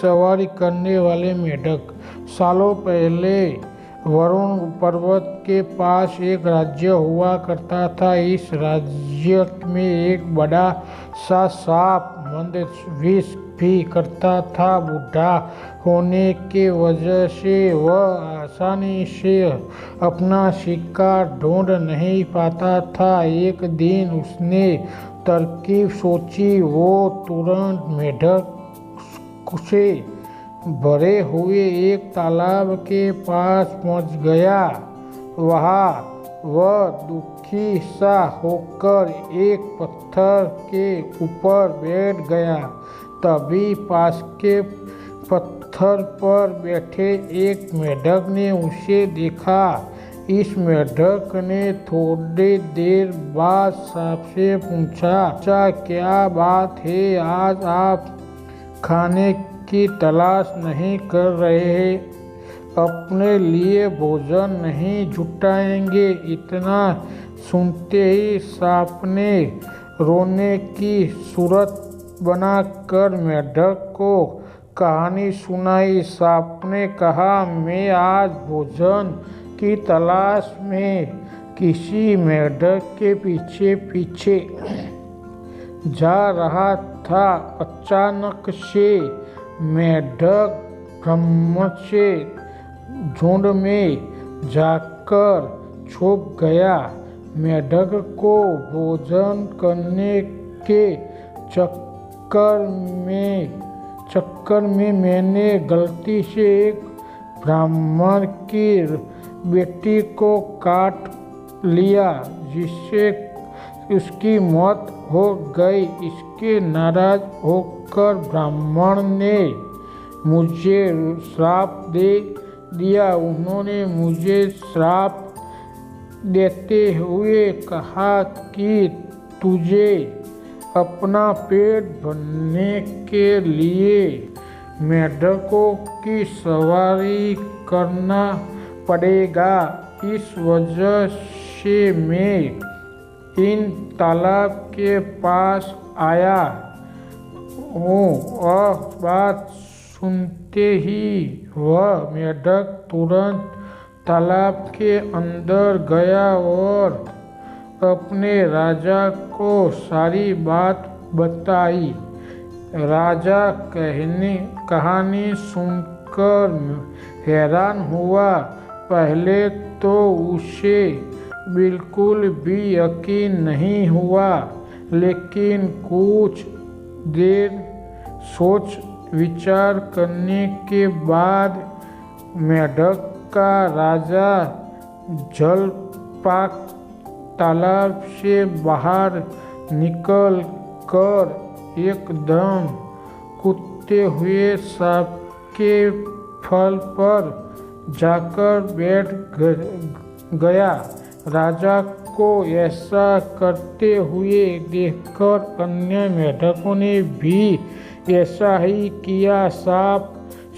सवारी करने वाले मेढक। सालों पहले वरुण पर्वत के पास एक राज्य हुआ करता था। इस राज्य में एक बड़ा सा सांप मंदविष भी करता था। बूढ़ा होने के वजह से वह आसानी से अपना शिकार ढूंढ नहीं पाता था। एक दिन उसने तरकीब सोची। वो तुरंत मेढक से भरे हुए एक तालाब के पास पहुंच गया। वहाँ वह दुखी सा होकर एक पत्थर के ऊपर बैठ गया। तभी पास के पत्थर पर बैठे एक मेढक ने उसे देखा। इस मेढक ने थोड़ी देर बाद सांप से पूछा, क्या बात है, आज आप खाने की तलाश नहीं कर रहे, अपने लिए भोजन नहीं जुटाएंगे? इतना सुनते ही सांप ने रोने की सूरत बनाकर मेढक को कहानी सुनाई। सांप ने कहा, मैं आज भोजन की तलाश में किसी मेढक के पीछे पीछे जा रहा था। अचानक से मेढक ब्रह्म से झुंड में जाकर छुप गया। मेढक को भोजन करने के चक्कर में मैंने गलती से एक ब्राह्मण की बेटी को काट लिया, जिससे उसकी मौत हो गई। इसके नाराज होकर ब्राह्मण ने मुझे श्राप दे दिया। उन्होंने मुझे श्राप देते हुए कहा कि तुझे अपना पेट भरने के लिए मेढकों की सवारी करना पड़ेगा। इस वजह से मैं इन तालाब के पास आया हूँ। वह बात सुनते ही वह मेढक तुरंत तालाब के अंदर गया और अपने राजा को सारी बात बताई। राजा कहानी सुनकर हैरान हुआ। पहले तो उसे बिल्कुल भी यकीन नहीं हुआ, लेकिन कुछ देर सोच विचार करने के बाद मेढक का राजा जलपाक तालाब से बाहर निकल कर एकदम कूदते हुए सांप के फल पर जाकर बैठ गया। राजा को ऐसा करते हुए देखकर अन्य मेढकों ने भी ऐसा ही किया। सांप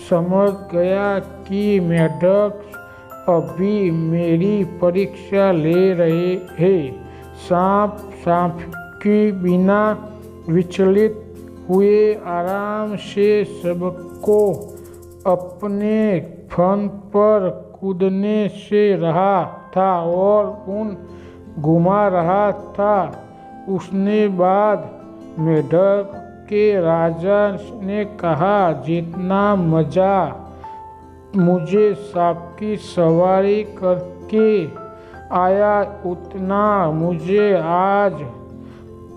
समझ गया कि मेढक अभी मेरी परीक्षा ले रहे हैं। सांप की बिना विचलित हुए आराम से सबको अपने फन पर कूदने से रहा था और उन घुमा रहा था। उसने बाद मेढक के राजा ने कहा, जितना मजा मुझे सांप की सवारी करके आया, उतना मुझे आज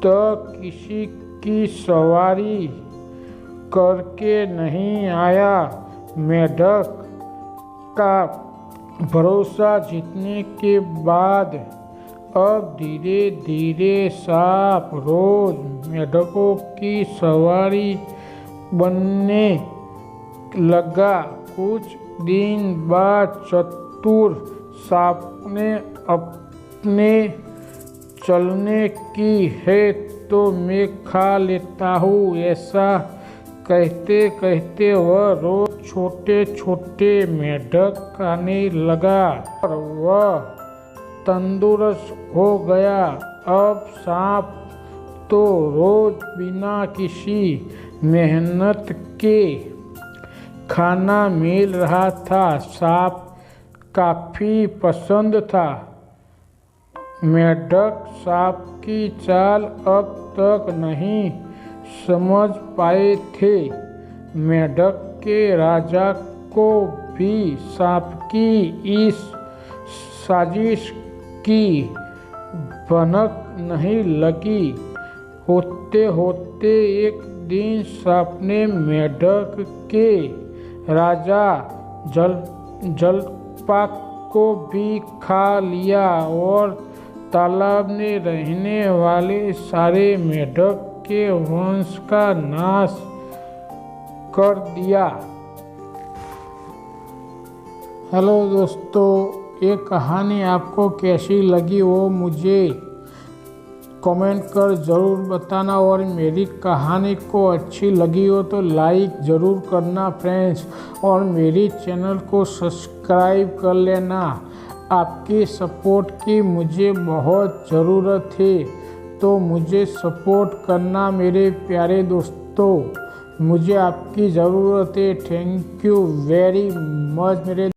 तक किसी की सवारी करके नहीं आया। मेढक का भरोसा जीतने के बाद अब धीरे धीरे सांप रोज मेढकों की सवारी बनने लगा। कुछ दिन बाद चतुर सांप ने अपने चलने की है तो मैं खा लेता हूँ, ऐसा कहते कहते वह रोज छोटे छोटे मेढक खाने लगा और वह तंदुरुस्त हो गया। अब सांप तो रोज बिना किसी मेहनत के खाना मिल रहा था। सांप काफ़ी पसंद था। मेंढक सांप की चाल अब तक नहीं समझ पाए थे। मेंढक के राजा को भी सांप की इस साजिश की भनक नहीं लगी। होते होते एक दिन सांप ने मेंढक के राजा जलपाक को भी खा लिया और तालाब में रहने वाले सारे मेंढक के वंश का नाश कर दिया। हेलो दोस्तों, ये कहानी आपको कैसी लगी वो मुझे कमेंट कर ज़रूर बताना, और मेरी कहानी को अच्छी लगी हो तो लाइक ज़रूर करना फ्रेंड्स, और मेरी चैनल को सब्सक्राइब कर लेना। आपकी सपोर्ट की मुझे बहुत ज़रूरत है, तो मुझे सपोर्ट करना मेरे प्यारे दोस्तों। मुझे आपकी ज़रूरत है। थैंक यू वेरी मच मेरे